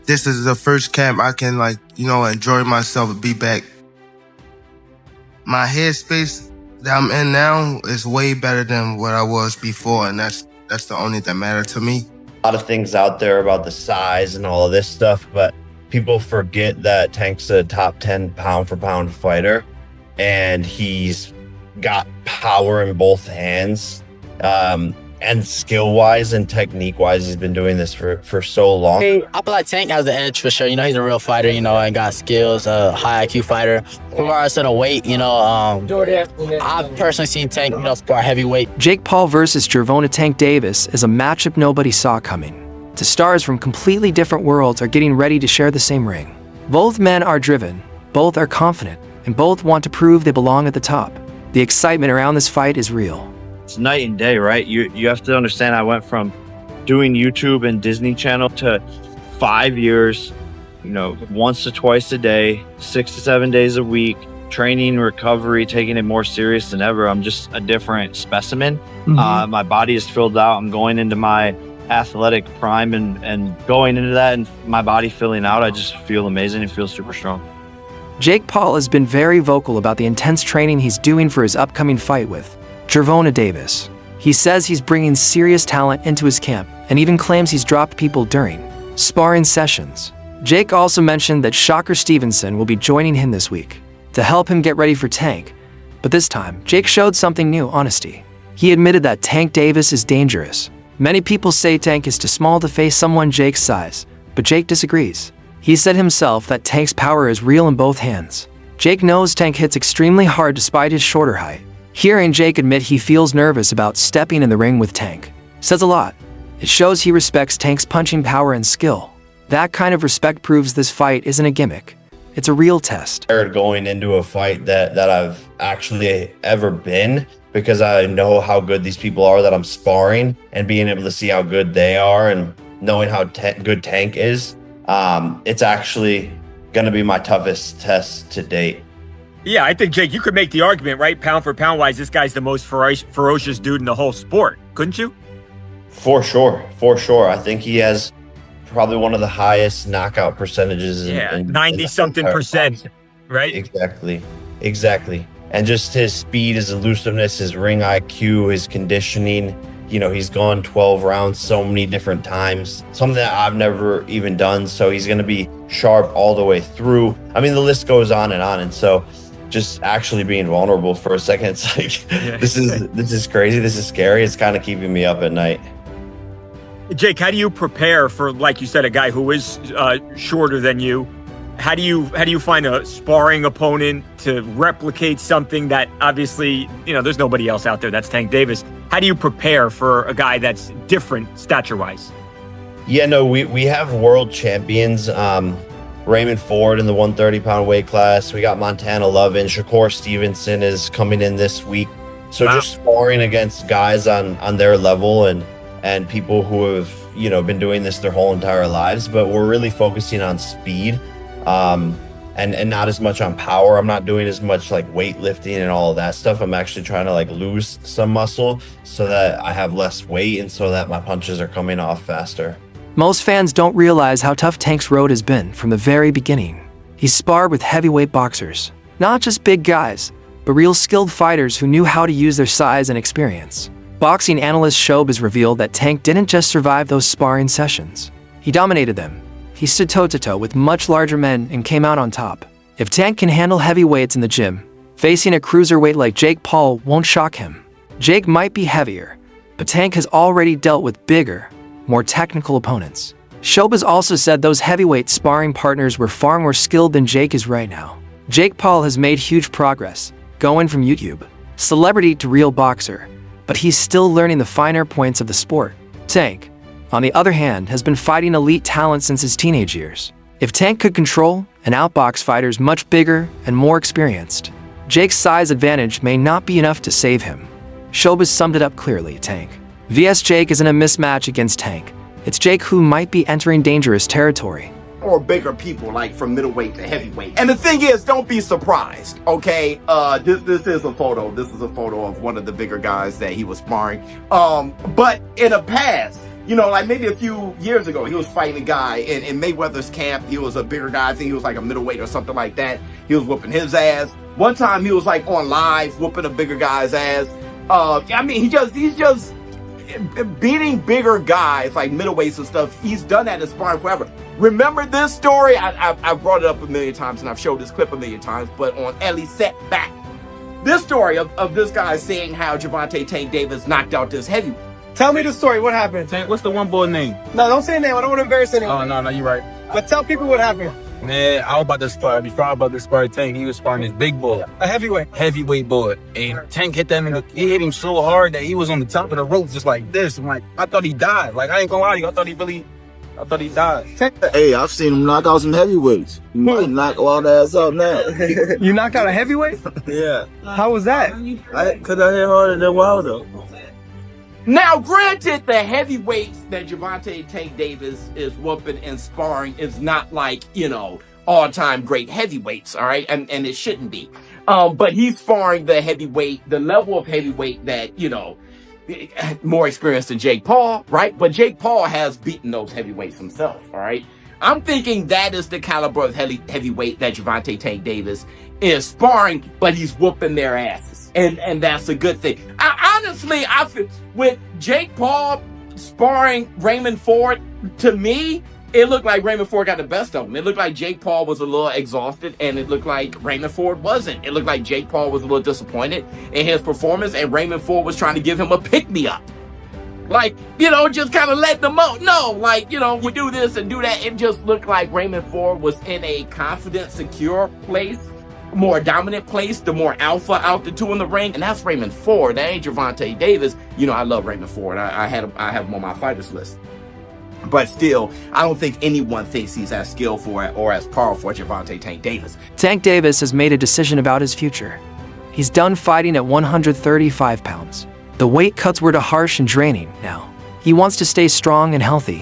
this is the first camp I can enjoy myself and be back. My headspace that I'm in now is way better than what I was before, and that's the only thing that matters to me. A lot of things out there about the size and all of this stuff, but people forget that Tank's a top 10 pound for pound fighter, and he's got power in both hands. And skill-wise and technique-wise, he's been doing this for so long. I feel like Tank has the edge for sure. He's a real fighter, and got skills, high IQ fighter. Regardless of the weight, I've personally seen Tank, spar heavyweight. Jake Paul versus Gervonta Tank Davis is a matchup nobody saw coming. Two stars from completely different worlds are getting ready to share the same ring. Both men are driven, both are confident, and both want to prove they belong at the top. The excitement around this fight is real. It's night and day, right? You have to understand, I went from doing YouTube and Disney Channel to 5 years, once to twice a day, 6 to 7 days a week, training, recovery, taking it more serious than ever. I'm just a different specimen. My body is filled out. I'm going into my athletic prime and going into that and my body filling out, I just feel amazing and feel super strong. Jake Paul has been very vocal about the intense training he's doing for his upcoming fight with Gervonta Davis. He says he's bringing serious talent into his camp and even claims he's dropped people during sparring sessions. Jake also mentioned that Shocker Stevenson will be joining him this week to help him get ready for Tank. But this time, Jake showed something new: honesty. He admitted that Tank Davis is dangerous. Many people say Tank is too small to face someone Jake's size, but Jake disagrees. He said himself that Tank's power is real in both hands. Jake knows Tank hits extremely hard despite his shorter height. Hearing Jake admit he feels nervous about stepping in the ring with Tank says a lot. It shows he respects Tank's punching power and skill. That kind of respect proves this fight isn't a gimmick. It's a real test. Going into a fight that I've actually ever been, because I know how good these people are that I'm sparring, and being able to see how good they are and knowing how good Tank is, it's actually going to be my toughest test to date. Yeah, I think, Jake, you could make the argument, right? Pound for pound wise, this guy's the most ferocious dude in the whole sport, couldn't you? For sure. I think he has probably one of the highest knockout percentages. Yeah, 90-something percent, right? Exactly. And just his speed, his elusiveness, his ring IQ, his conditioning. He's gone 12 rounds so many different times, something that I've never even done. So he's going to be sharp all the way through. I mean, the list goes on. And so just actually being vulnerable for a second, it's like, this is crazy. This is scary. It's kind of keeping me up at night. Jake, how do you prepare for, like you said, a guy who is shorter than you? How do you find a sparring opponent to replicate something that obviously, there's nobody else out there that's Tank Davis? How do you prepare for a guy that's different stature-wise? Yeah, no, we have world champions. Raymond Ford in the 130-pound weight class. We got Montana Lovin. Shakur Stevenson is coming in this week. So Just sparring against guys on their level and people who have, been doing this their whole entire lives. But we're really focusing on speed. And not as much on power. I'm not doing as much like weightlifting and all of that stuff. I'm actually trying to lose some muscle so that I have less weight and so that my punches are coming off faster. Most fans don't realize how tough Tank's road has been from the very beginning. He's sparred with heavyweight boxers, not just big guys, but real skilled fighters who knew how to use their size and experience. Boxing analyst Shob has revealed that Tank didn't just survive those sparring sessions. He dominated them. He stood toe-to-toe with much larger men and came out on top. If Tank can handle heavyweights in the gym, facing a cruiserweight like Jake Paul won't shock him. Jake might be heavier, but Tank has already dealt with bigger, more technical opponents. Shob has also said those heavyweight sparring partners were far more skilled than Jake is right now. Jake Paul has made huge progress, going from YouTube celebrity to real boxer, but he's still learning the finer points of the sport. Tank, on the other hand, has been fighting elite talent since his teenage years. If Tank could control and outbox fighters much bigger and more experienced, Jake's size advantage may not be enough to save him. Shob has summed it up clearly. Tank vs Jake isn't a mismatch against Tank. It's Jake who might be entering dangerous territory. Or bigger people, like from middleweight to heavyweight. And the thing is, don't be surprised, okay? This is a photo. This is a photo of one of the bigger guys that he was sparring. But in the past, You know, like maybe a few years ago, he was fighting a guy in Mayweather's camp. He was a bigger guy. I think he was like a middleweight or something like that. He was whooping his ass. One time he was like on live whooping a bigger guy's ass. I mean, he's just beating bigger guys like middleweights and stuff. He's done that in sparring forever. Remember this story? I've brought it up a million times and I've showed this clip a million times, but on Ellie Set Back. This story of this guy saying how Gervonta Tank Davis knocked out this heavyweight. Tell me the story. What happened? Tank, what's the one boy name? No, don't say a name. I don't want to embarrass anyone. Oh, no, you're right. But tell people what happened. Man, I was about to spar. Before I was about to spar Tank, he was sparring this big boy. A heavyweight. Heavyweight boy. And Tank hit that nigga. He hit him so hard that he was on the top of the rope just like this. I'm like, I thought he died. Like, I ain't gonna lie to you. I thought he died. Hey, I've seen him knock out some heavyweights. You might knock all the ass out now. You knocked out a heavyweight? Yeah. How was that? Cause I hit harder than Wilder. Now, granted, the heavyweights that Gervonta Tank Davis is whooping and sparring is not like, you know, all-time great heavyweights, all right? And it shouldn't be. But he's sparring the level of heavyweight that, you know, more experienced than Jake Paul, right? But Jake Paul has beaten those heavyweights himself, all right? I'm thinking that is the caliber of heavyweight that Gervonta Tank Davis is sparring, but he's whooping their asses. And that's a good thing. Honestly, I feel with Jake Paul sparring Raymond Ford, to me, it looked like Raymond Ford got the best of him. It looked like Jake Paul was a little exhausted, and it looked like Raymond Ford wasn't. It looked like Jake Paul was a little disappointed in his performance, and Raymond Ford was trying to give him a pick-me-up. Like, you know, just kind of let them know. No, like, you know, we do this and do that. It just looked like Raymond Ford was in a confident, secure place, more dominant place, the more alpha out the two in the ring, and that's Raymond Ford. That ain't Gervonta Davis. You know, I love Raymond Ford. I have him on my fighters list. But still, I don't think anyone thinks he's as skillful or as powerful as Gervonta Tank Davis. Tank Davis has made a decision about his future. He's done fighting at 135 pounds. The weight cuts were too harsh and draining now. He wants to stay strong and healthy,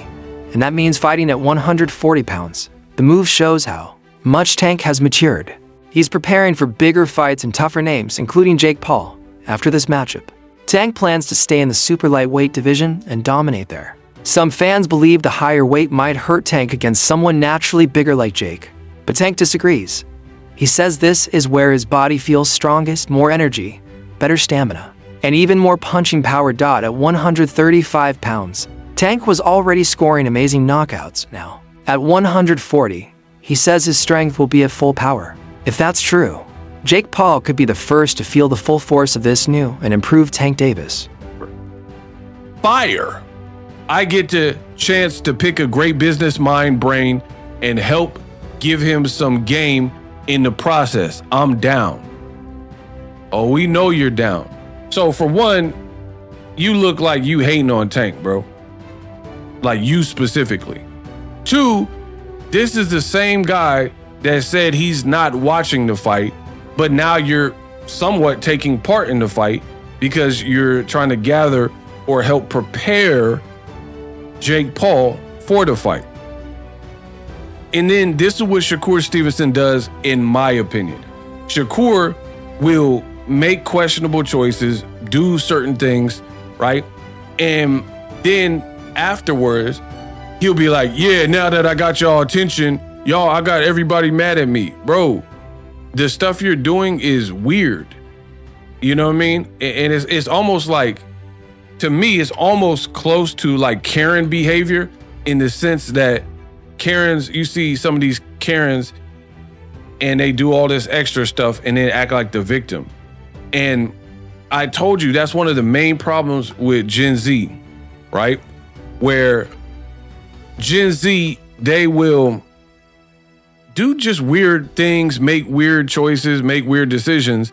and that means fighting at 140 pounds. The move shows how much Tank has matured. He's preparing for bigger fights and tougher names, including Jake Paul, after this matchup. Tank plans to stay in the super lightweight division and dominate there. Some fans believe the higher weight might hurt Tank against someone naturally bigger like Jake, but Tank disagrees. He says this is where his body feels strongest, more energy, better stamina, and even more punching power. At 135 pounds, Tank was already scoring amazing knockouts now. At 140, he says his strength will be at full power. If that's true, Jake Paul could be the first to feel the full force of this new and improved Tank Davis. Fire! I get the chance to pick a great business mind brain and help give him some game in the process. I'm down. Oh, we know you're down. So for one, you look like you hating on Tank, bro. Like you specifically. Two, this is the same guy that said he's not watching the fight, but now you're somewhat taking part in the fight because you're trying to gather or help prepare Jake Paul for the fight. And then this is what Shakur Stevenson does, in my opinion. Shakur will make questionable choices, do certain things, right? And then afterwards, he'll be like, yeah, now that I got y'all attention, y'all, I got everybody mad at me. Bro, the stuff you're doing is weird. You know what I mean? And it's almost like, to me, it's almost close to like Karen behavior, in the sense that Karens, you see some of these Karens and they do all this extra stuff and then act like the victim. And I told you that's one of the main problems with Gen Z, right? Where Gen Z, they will do just weird things, make weird choices, make weird decisions,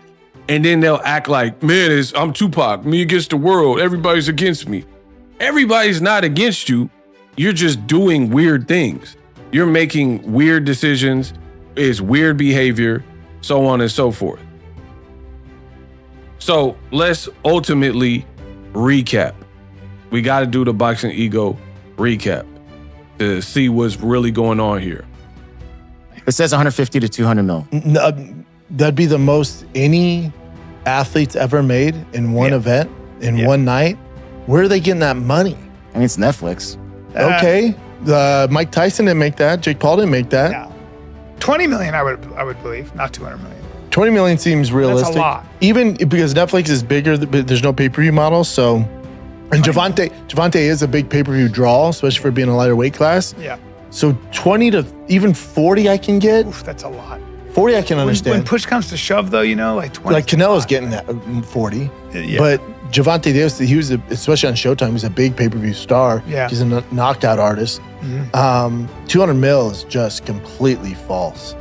and then they'll act like, man, I'm Tupac, me against the world, everybody's against me. Everybody's not against you. You're just doing weird things. You're making weird decisions, it's weird behavior, so on and so forth. So let's ultimately recap. We got to do the Boxing Ego recap to see what's really going on here. It says 150 to 200 mil. That'd be the most any athlete's ever made in one event, in one night. Where are they getting that money? mean, it's Netflix. Okay. Mike Tyson didn't make that. Jake Paul didn't make that. Yeah. 20 million, I would believe, not 200 million. 20 million seems realistic. That's a lot. Even because Netflix is bigger, but there's no pay-per-view model. So, and Gervonta is a big pay-per-view draw, especially for being a lighter weight class. Yeah. So 20 to even 40 I can get. Oof, that's a lot. 40 I can understand. When push comes to shove, though, you know, like 20. Like Canelo's getting that 40. Yeah. But Gervonta Davis, he was, especially on Showtime, he's a big pay-per-view star. Yeah. He's a knockout artist. 200 mil is just completely false.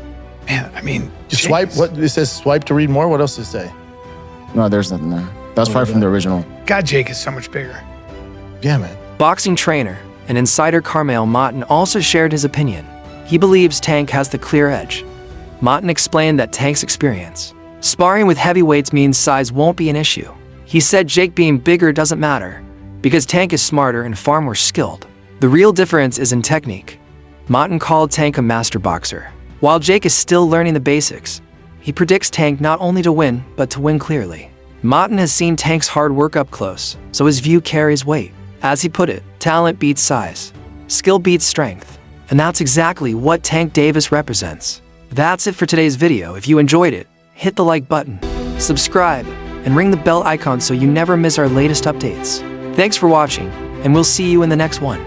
Man, I mean, just swipe. What it says, swipe to read more. What else does it say? No, there's nothing there. That's probably from the original. God, Jake is so much bigger. Yeah, man. Boxing trainer and insider Carmel Mouton also shared his opinion. He believes Tank has the clear edge. Mouton explained that Tank's experience. Sparring with heavyweights means size won't be an issue. He said Jake being bigger doesn't matter, because Tank is smarter and far more skilled. The real difference is in technique. Mouton called Tank a master boxer. While Jake is still learning the basics, he predicts Tank not only to win, but to win clearly. Mouton has seen Tank's hard work up close, so his view carries weight. As he put it, talent beats size, skill beats strength, and that's exactly what Tank Davis represents. That's it for today's video. If you enjoyed it, hit the like button, subscribe, and ring the bell icon so you never miss our latest updates. Thanks for watching, and we'll see you in the next one.